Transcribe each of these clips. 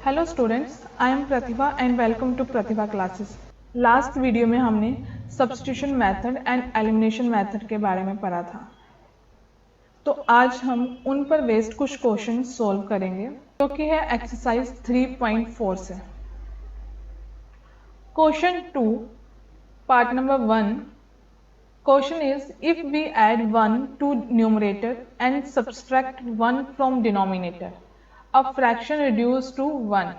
Hello students, I am Pratibha and welcome to Pratibha classes. Last video में हमने substitution method and elimination method के बारे में पढ़ा था। तो आज हम उन पर बेस्ड कुछ क्वेश्चन सॉल्व करेंगे जो कि है एक्सरसाइज 3.4 से। Question 2 part number 1। Question is, if we add 1 to numerator and subtract 1 from denominator, a fraction reduced to 1.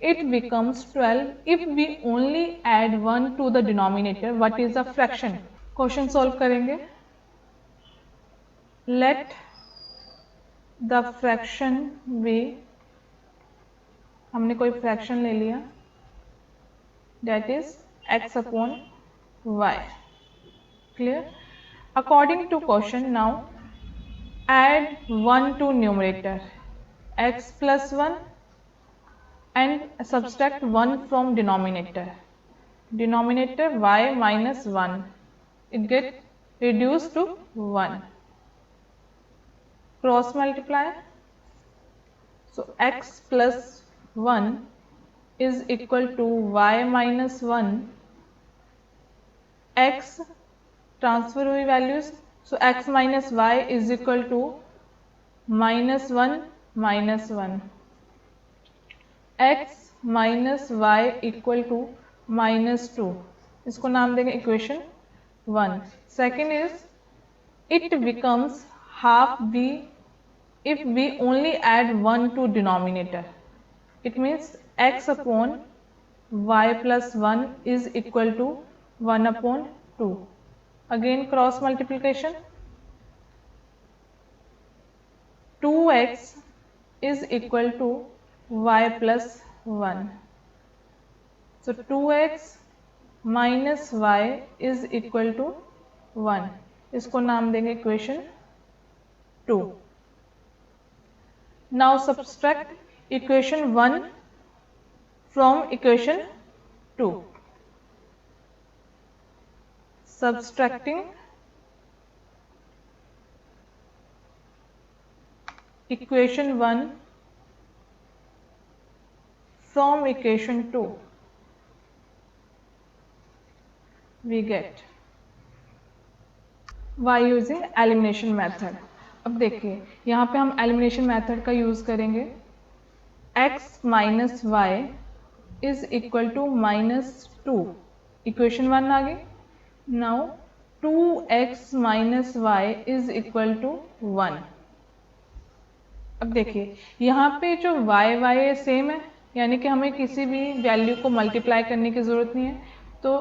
It becomes 12 if we only add 1 to the denominator. What is a fraction? Question solve करेंगे. Let the fraction be, हमने कोई fraction ले लिया, that is x upon y. Clear? According to question, now add 1 to numerator, x plus 1, and subtract 1 from denominator. Denominator y minus 1. It get reduced to 1. Cross multiply. So x plus 1 is equal to y minus 1. X transfer हुई values. So x minus y is equal to minus 1 minus 1. x minus y equal to minus 2. इसको नाम देंगे equation 1. Second is it becomes half b if we only add 1 to denominator. It means x upon y plus 1 is equal to 1 upon 2. Again cross multiplication. 2x is equal to y plus 1. So 2x minus y is equal to 1. इसको नाम देंगे equation 2. Now subtract equation 1 from equation 2. Subtracting equation 1 from equation 2, we get y using elimination method. अब देखिए यहाँ पे हम elimination method का use करेंगे. x minus y is equal to minus 2. Equation 1 आ गई. Now 2x minus y is equal to 1. अब देखिए यहाँ पे जो y है सेम है, यानी कि हमें किसी भी वैल्यू को मल्टीप्लाई करने की जरूरत नहीं है. तो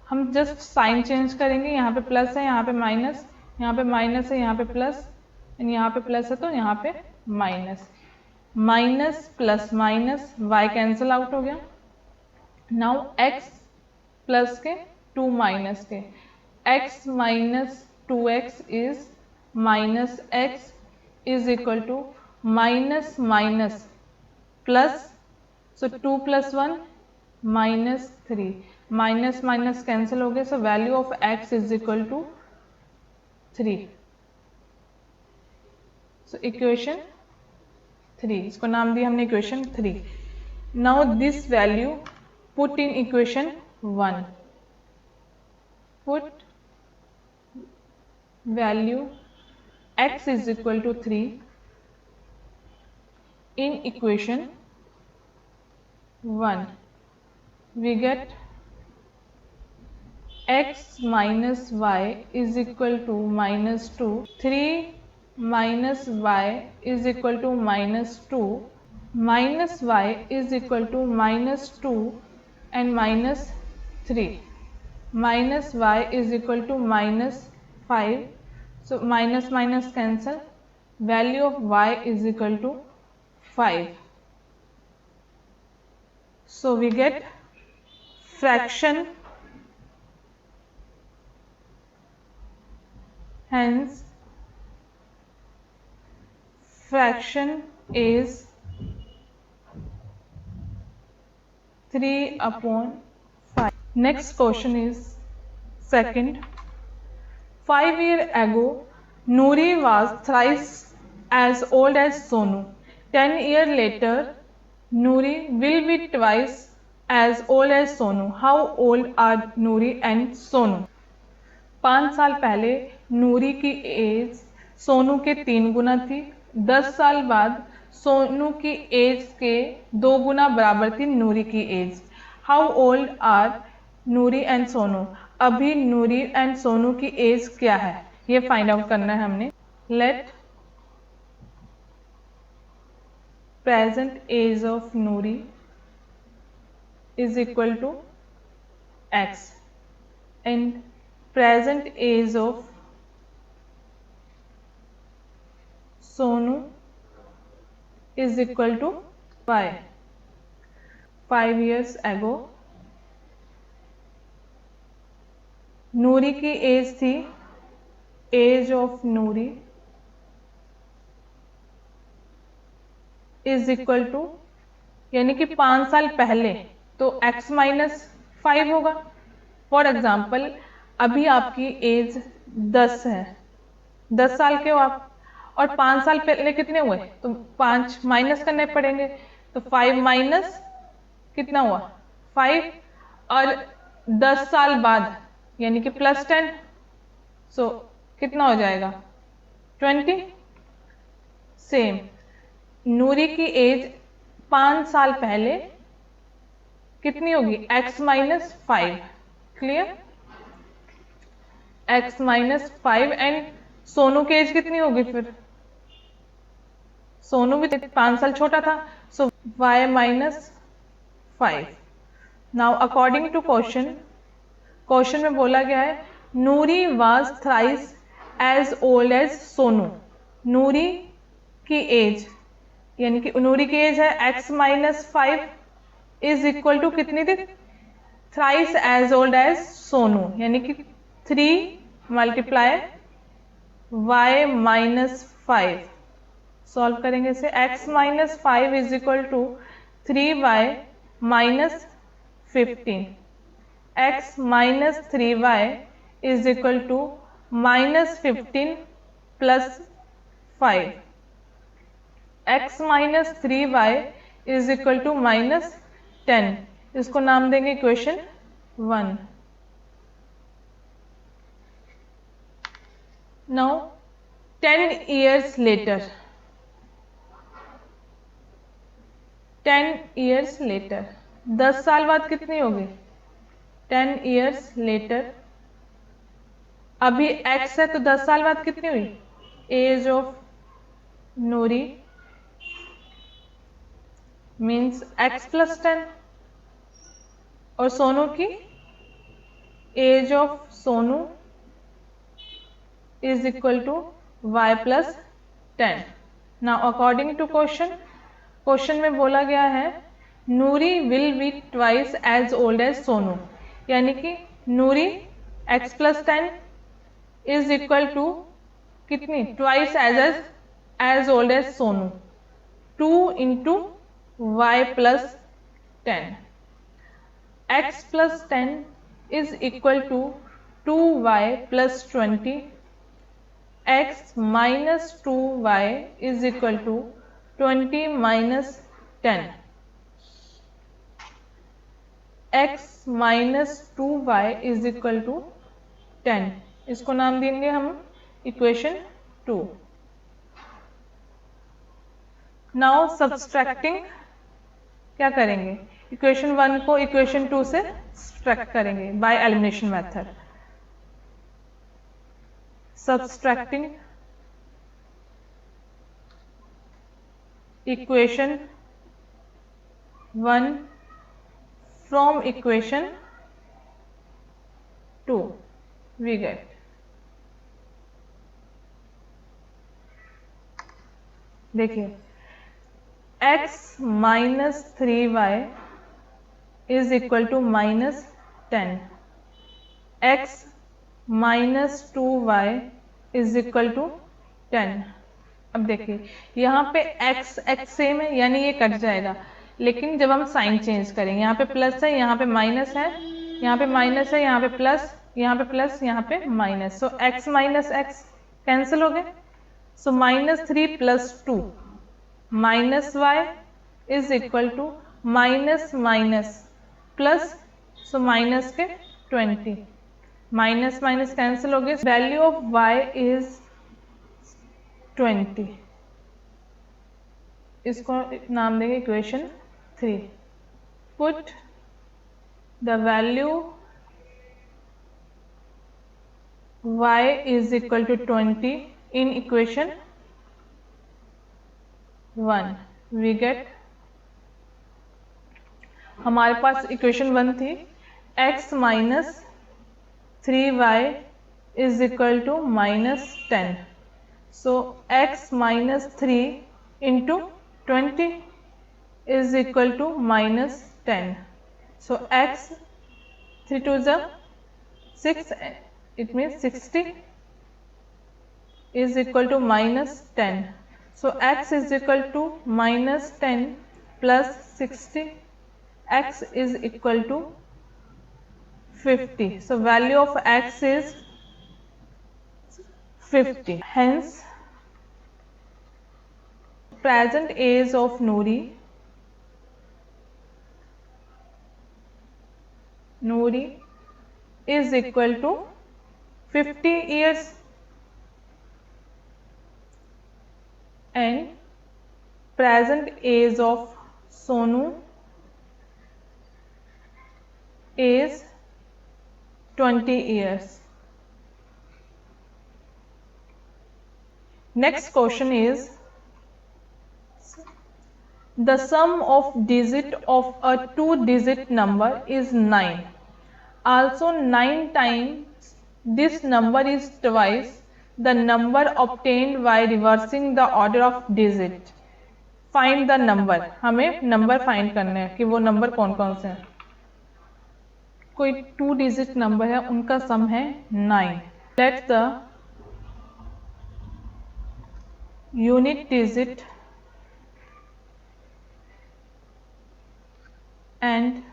हम जस्ट साइन चेंज करेंगे. यहाँ पे प्लस है, यहाँ पे माइनस, यहाँ पे माइनस है, यहाँ पे प्लस, यहाँ पे प्लस है तो यहाँ पे minus. Minus plus minus y cancel out हो गया. नाउ x प्लस के 2 माइनस के, x minus 2x is minus x is equal to minus minus plus. So 2 plus 1 minus 3. Minus minus cancel हो गया. So value of x is equal to 3. So equation 3, इसको नाम दिया हमने equation 3. Now this value put in equation 1. Put value x is equal to 3 in equation 1. We get x minus y is equal to minus 2. 3 minus y is equal to minus 2. Minus y is equal to minus 2 and minus 3. Minus y is equal to minus 5. So minus minus cancel. Value of y is equal to 5. So we get fraction. Hence fraction is 3 upon 5. Next question is second. 5 years ago, Noori was thrice as old as Sonu. 10 years later, Nuri will be twice as old as Sonu. How old are Nuri and Sonu? 5 साल पहले नूरी की as Sonu के 3 गुना थी। 10 साल बाद सोनू की as के 2 गुना बराबर थी नूरी की age. How old are Noori and Sonu? अभी नूरी एंड सोनू की एज क्या है, ये फाइंड आउट करना है हमने। Let present age of Noori is equal to x and present age of Sonu is equal to y. 5 years ago Noori की एज थी, age of Noori is equal to, यानी कि 5 साल पहले, तो x -5 होगा। फॉर एग्जाम्पल अभी आपकी एज 10 है, 10 साल के हो आप, और 5 साल पहले कितने हुए, तो 5 माइनस करने पड़ेंगे, तो 5 माइनस कितना हुआ 5, और 10 साल बाद यानी कि +10, सो कितना हो जाएगा 20। सेम नूरी की एज 5 साल पहले कितनी होगी x -5, clear, x -5, and Sonu की एज कितनी होगी फिर, सोनू भी 5 साल छोटा था, so y -5। Now according to question में बोला गया है Noori was thrice as old as Sonu. Noori की एज यानी कि नूरी की एज है x -5 इज इक्वल टू कितनी थी, thrice as old as Sonu, यानी कि 3 मल्टीप्लाई y -5। सॉल्व करेंगे इसे, x -5 is equal to 3y -15, x -3y is equal to -15 + 5, x -3y is equal to -10। इसको नाम देंगे equation 1। Now 10 years later, 10 years later 10 साल बाद कितनी होगी 10 years later, अभी x है तो 10 साल बाद कितनी हुई, age of Noori means x + 10, और सोनू की age of Sonu is equal to y + 10। Now according to question में बोला गया है Noori will be twice as old as Sonu, यानी कि Noori x + 10 is equal to कितनी, twice as old as Sonu, 2 × y + 10, x + 10 is equal to 2y + 20, x - 2y is equal to 20 - 10, x - 2y is equal to 10। इसको नाम देंगे हम इक्वेशन 2। नाउ सब्सट्रैक्टिंग क्या करेंगे, equation 1 को इक्वेशन 2 से सब्सट्रैक्ट करेंगे by elimination method. Subtracting equation 1 from equation 2 we get, देखिए x - 3y is equal to -10, x - 2y is equal to 10। अब देखिए यहाँ पे x सेम है, यानी ये कट जाएगा, लेकिन जब हम साइन चेंज करेंगे, यहाँ पे प्लस है, यहाँ पे माइनस है, यहाँ पे माइनस है, यहाँ पे प्लस, यहाँ पे प्लस, यहाँ पे माइनस, सो x - x कैंसिल हो गए, so -3 + 2 -y is equal to minus minus plus, so minus के 20, माइनस माइनस कैंसिल हो गया, वैल्यू ऑफ y इज 20, इसको नाम देंगे equation 3। Put the value y is equal to 20 in equation 1, we get, हमारे पास equation 1 थी x minus 3y is equal to minus 10, so x minus 3 into 20 is equal to minus 10, so x 3 to the 6, it means 60 is equal to minus 10, so x is equal to minus 10 plus 60, x is equal to 50, so value of x is 50, hence present age of Noori is equal to 50 years and present age of Sonu is 20 years. Next question is, the sum of digit of a 2-digit number is 9. Also 9 times this number is twice the number obtained by reversing the order of digit. Find the number. हमें number find करने हैं कि वो number कौन कौन से हैं। कोई 2-digit नंबर है, उनका सम है 9. Let the unit digit and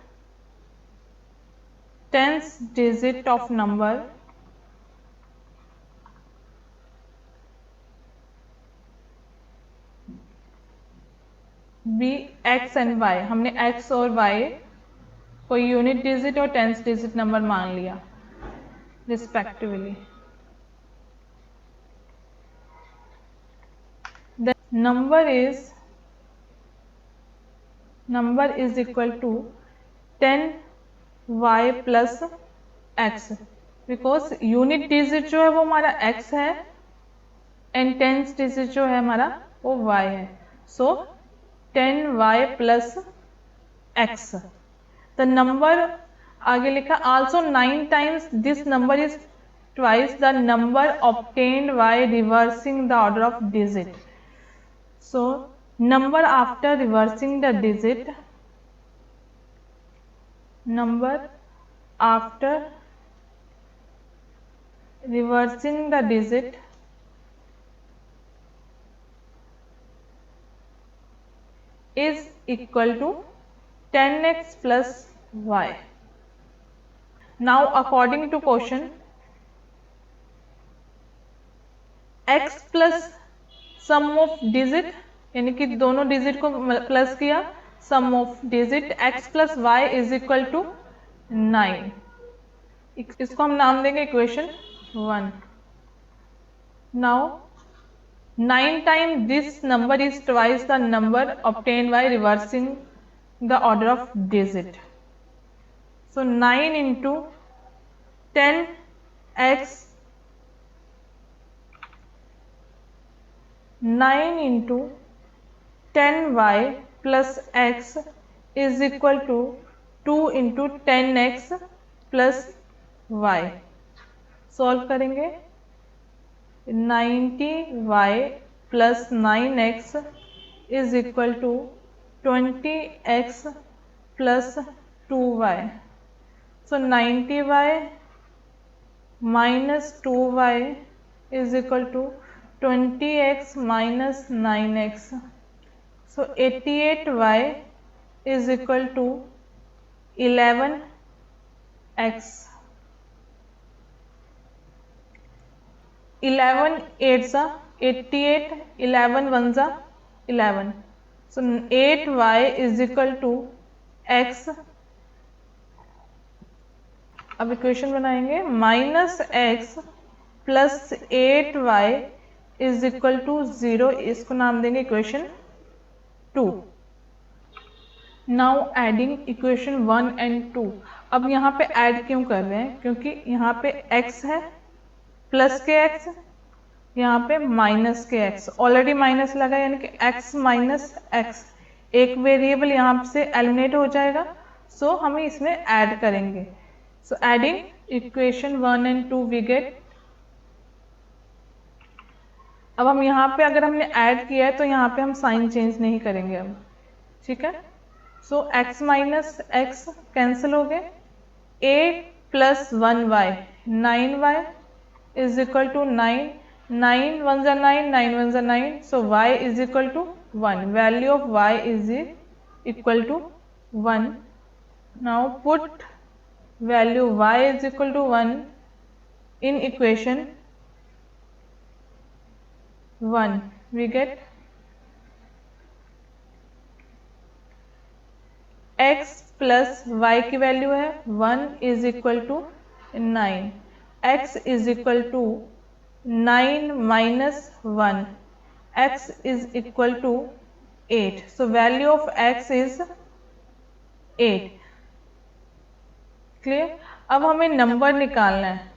tens digit of number be x and y. हमने x और y कोई यूनिट डिजिट और टेंस डिजिट नंबर मान लिया respectively. The number is equal to 10y plus x, because unit digit जो है वो हमारा x है एंड टेंस डिजिट जो है हमारा वो y है, सो 10y plus x. The number आगे लिखा also 9 times this number is twice the number obtained by reversing the order of digit. So number after reversing the digit, number after reversing the digit is equal to 10x plus y. Now according to question, x plus sum of digit, यानी कि दोनों digit को plus किया, sum of digit x plus Y is equal to 9. इसको हम नाम देंगे equation 1. Now 9 time this number is twice the number obtain by reversing the order of digit, so 9 into 10x, 9 into 10y plus x is equal to 2 into 10x plus y. Solve करेंगे 90y plus 9x is equal to 20x plus 2y. So 90y minus 2y is equal to 20x minus 9x. So 88y is equal to 11x. 11 8 सा 88, 11 1 सा 11. So 8y is equal to x। अब equation बनाएंगे, minus X plus 8y is equal to 0, इसको नाम देंगे equation 2। Now adding equation 1 and 2। अब यहाँ पे ऐड क्यों कर रहे हैं, क्योंकि यहाँ पे x है प्लस के x, यहाँ पे माइनस के x, ऑलरेडी माइनस लगा यानी कि x माइनस x, एक वेरिएबल यहाँ से एलिमिनेट हो जाएगा। सो हमें इसमें ऐड करेंगे। So adding equation 1 and 2 we get. अब हम यहाँ पे अगर हमने ऐड किया है तो यहाँ पे हम साइन चेंज नहीं करेंगे अब, ठीक है। So x minus x cancel हो गए, 8 plus 1y 9y is equal to 9, 9 1 जा 9, 9 1 जा 9, so y is equal to 1, value of y is equal to 1। Now put value y is equal to 1 in equation 1, we get x plus y की value है 1 is equal to 9, x is equal to 9 minus 1, x is equal to 8, so value of x is 8। Clear. अब हमें number निकालना है,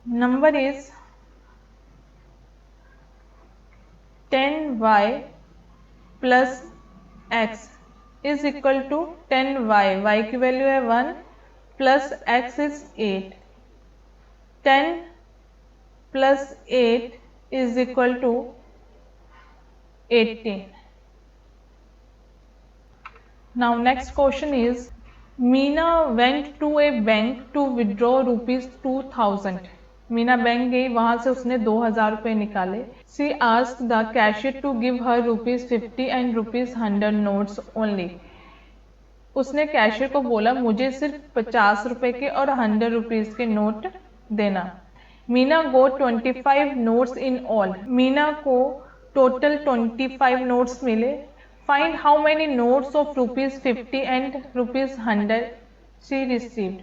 number is 10y plus x is equal to 10y, y की value है 1 plus x is 8, 10 प्लस 8 is equal to 18। Now next question is Meena went to a bank to withdraw ₹2000। Meena bank गई, वहां से उसने 2000 रुपए निकाले। She asked the cashier to give her ₹50 and ₹100 notes only. उसने कैशियर को बोला मुझे सिर्फ 50 रुपए के और 100 रुपीज के नोट देना। मीना गोट 25 नोट्स इन ऑल। मीना को टोटल 25 नोट्स मिले। Find how many notes of ₹50 and ₹100 she received.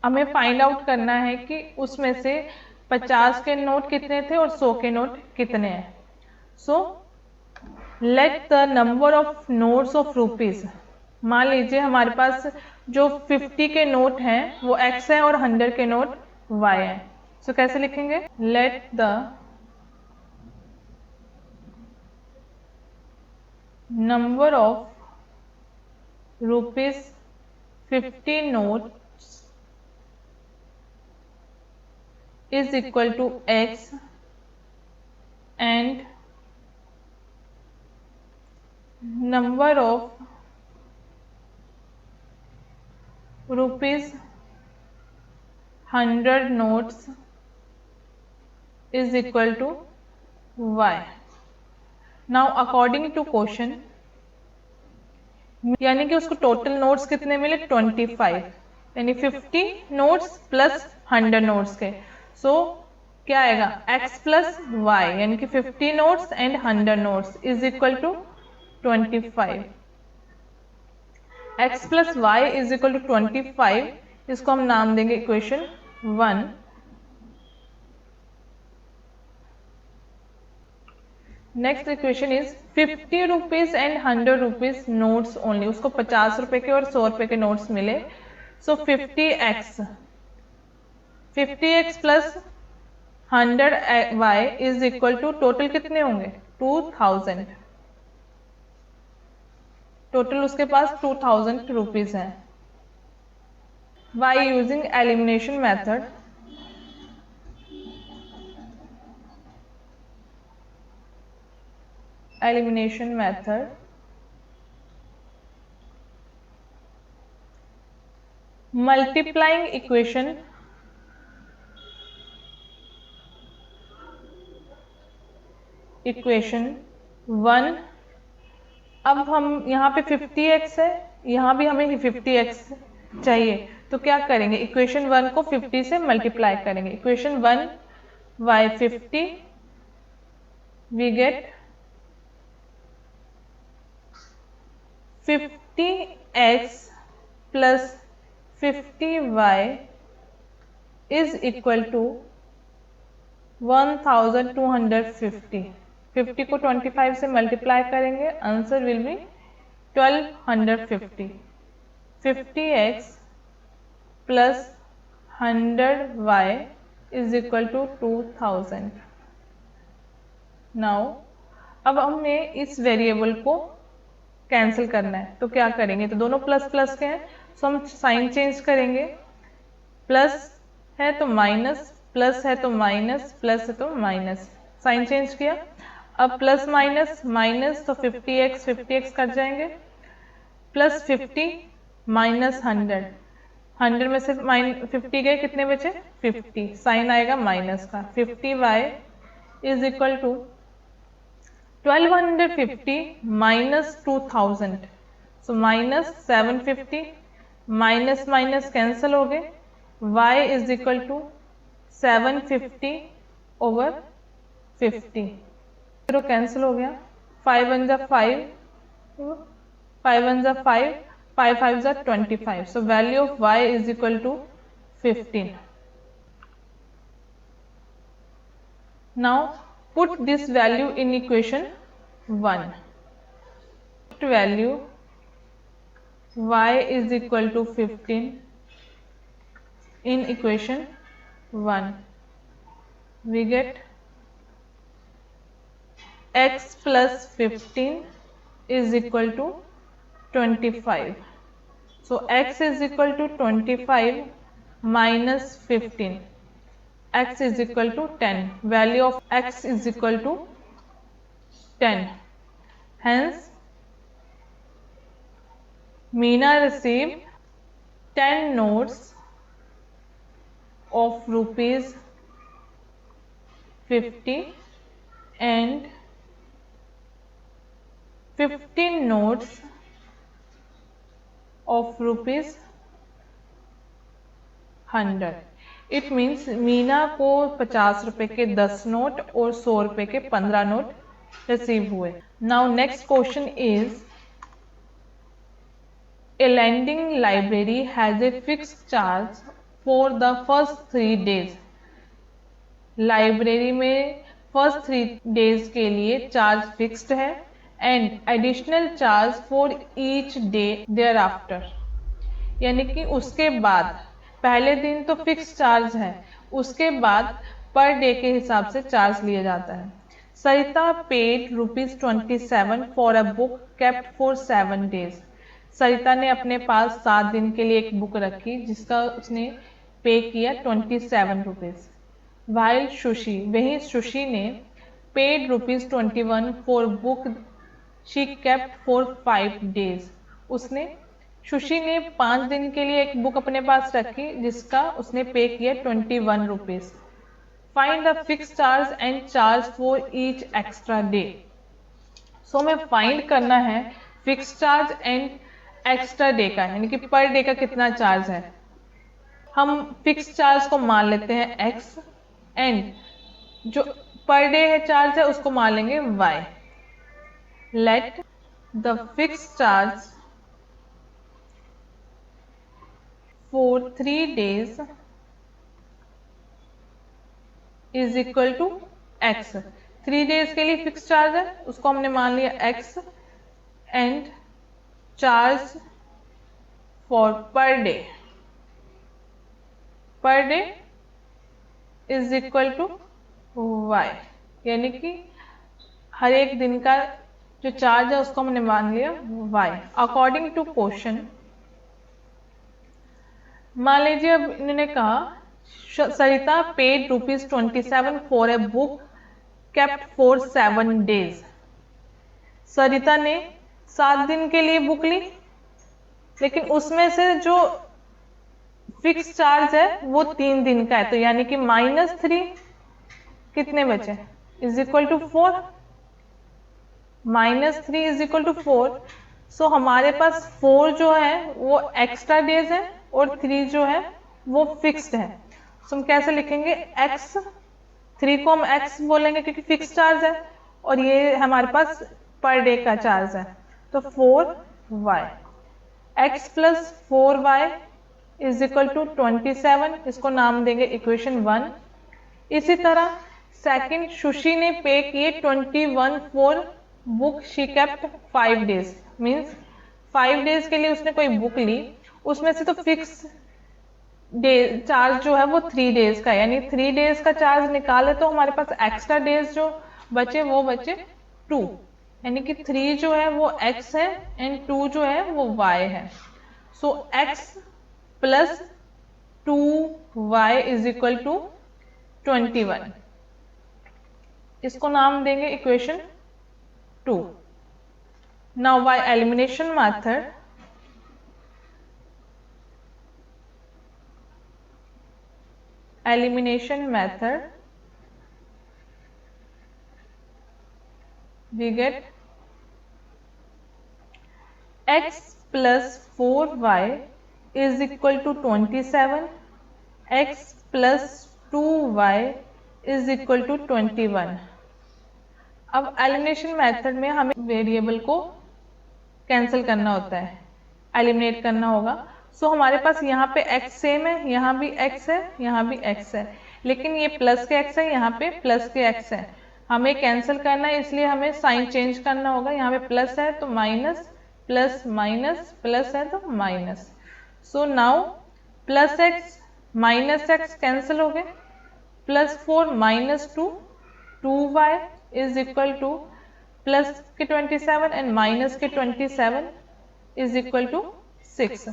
हमें फाइंड आउट करना है कि उसमें से 50 के नोट कितने थे और 100 के नोट कितने हैं। So let the number of notes of rupees, मान लीजिए हमारे पास जो 50 के नोट हैं वो x है और 100 के नोट y है। सो कैसे लिखेंगे, let the number of ₹50 notes is equal to x and number of ₹100 notes is equal to y. Now according to question, यानी कि उसको टोटल नोट्स कितने मिले 25, यानी 50 नोट्स प्लस 100 नोट्स के। सो क्या आएगा x प्लस वाई, यानी कि 50 notes and 100 notes is equal to 25। x plus Y is equal to 25, इसको हम नाम देंगे equation 1। Next equation is 50 rupees and 100 rupees notes only. उसको 50 रुपए के और 100 रुपए के नोट्स मिले। So 50x plus 100y is equal to total कितने होंगे 2000। टोटल उसके पास 2000 रुपीज है। By using elimination method, multiplying equation equation 1। अब हम यहाँ पे 50x है, यहाँ भी हमें 50x चाहिए, तो क्या करेंगे इक्वेशन 1 को 50 से मल्टीप्लाई करेंगे। Equation 1 y 50 we get 50x plus 50y is equal to 1250। 50 को 25 से मल्टीप्लाई करेंगे, answer will be 1250। 50x plus 100y is equal to 2000। Now अब हमें इस वेरिएबल को कैंसिल करना है, तो क्या करेंगे, तो दोनों प्लस प्लस के हैं, तो हम साइन चेंज करेंगे। प्लस है तो माइनस, प्लस है तो माइनस, प्लस है तो माइनस, साइन चेंज किया। अब प्लस माइनस माइनस, तो 50x 50x कट जाएंगे, प्लस 50 माइनस 100, 100 में से 50 गए, कितने बचे 50, साइन आएगा माइनस का। 50y is equal to 1250 minus 2000, so minus 750, minus minus cancel हो गए, y is equal to 750 over 50, zero cancel हो गया, 5 1 जा 5, 5 1 जा 5, 5 5 जा 25, so value of y is equal to 15. Now put this value in equation 1. Put value y is equal to 15 in equation 1. We get x plus 15 is equal to 25. So x is equal to 25 minus 15. X is equal to 10. Value of x is equal to 10. Hence, Meena received 10 notes of rupees 50 and 15 notes of rupees 100. It means Meena को 50 रुपए के 10 note और 100 रुपए के 15 note receive हुए। Now next question is, a lending library has a fixed charge for the first 3 days. Library में first 3 days के लिए चार्ज फिक्स्ड है and additional charge for each day thereafter, यानी कि उसके बाद, पहले दिन तो फिक्स चार्ज है, उसके बाद पर डे के हिसाब से चार्ज लिया जाता है। Sarita paid ₹27 for a book kept for 7 days. Sarita ने अपने पास 7 दिन के लिए एक बुक रखी जिसका उसने पे किया 27 रुपीज। वाइल सुशी, वही सुशी ने paid ₹21 for book she kept for 5 days. Sushi ने 5 दिन के लिए एक बुक अपने पास रखी जिसका उसने पे किया 21 rupees. Find the fix charge and charge for each extra day. So हमें फाइंड करना है fix charge and extra day का, यानी कि पर डे का कितना चार्ज है। हम फिक्स चार्ज को मान लेते हैं x एंड जो पर डे है चार्ज है उसको मान लेंगे y। Let the fix charge for 3 days is equal to x। 3 days के लिए फिक्स चार्ज है, उसको हमने मान लिया x and charge for per day is equal to y, यानी कि हर एक दिन का जो चार्ज है उसको हमने मान लिया y। अकॉर्डिंग टू क्वेश्चन, मान लीजिए अब इन्होंने कहा Sarita paid ₹27 for a book kept for 7 days. Sarita ने 7 दिन के लिए बुक ली, लेकिन उसमें से जो फिक्स चार्ज है वो 3 दिन का है, तो यानी कि -3 कितने बचे is equal to 4। -3 is equal to 4। So हमारे पास 4 जो है वो एक्स्ट्रा डेज है और 3 जो है वो फिक्स्ड है। तो हम कैसे लिखेंगे, x, 3 को हम x बोलेंगे क्योंकि फिक्स चार्ज है और ये हमारे पास पर डे का चार्ज है, तो 4 y, x plus 4y is equal to 27, इसको नाम देंगे इक्वेशन 1। इसी तरह सेकंड, सुशी ने पे किए 21 for book she kept 5 days, means 5 days के लिए उसने कोई बुक ली, उसमें से तो फिक्स डे चार्ज जो है वो 3 डेज का है, यानी 3 डेज का चार्ज निकाले तो हमारे पास एक्स्ट्रा डेज जो बचे वो बचे 2, यानी कि 3 जो है वो x है एंड 2 जो है वो y है। So x plus 2y is equal to 21, इसको नाम देंगे equation 2। Now by elimination method, we get x plus 4y is equal to 27, x plus 2y is equal to 21। अब एलिमिनेशन मेथड में हमें वेरिएबल को कैंसिल करना होता है, एलिमिनेट करना होगा। सो हमारे पास यहाँ पे x सेम है, यहाँ भी x है, यहाँ भी x है, लेकिन ये प्लस के x है, यहाँ पे प्लस के x है। हमें कैंसिल करना है इसलिए हमें साइन चेंज करना होगा, यहाँ पे प्लस है तो माइनस, प्लस माइनस, प्लस है तो minus. So now plus x minus x cancel हो गए, plus 4 minus 2, 2y is equal two plus के 27 एंड माइनस के 27 is equal to 6.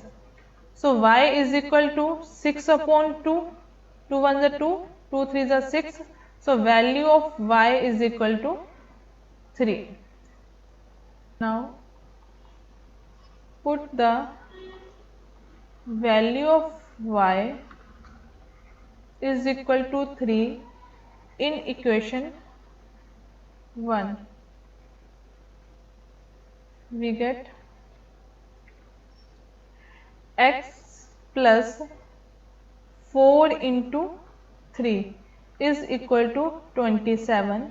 So y is equal to 6 upon 2, 2 1 is 2, 2 3 is 6. So value of y is equal to 3. Now put the value of y is equal to 3 in equation 1. We get x plus 4 into 3 is equal to 27,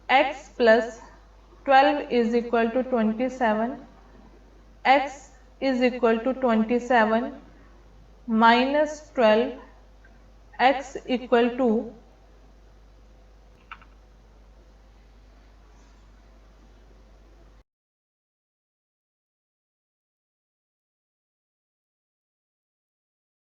x plus 12 is equal to 27, x is equal to 27 minus 12, x equal to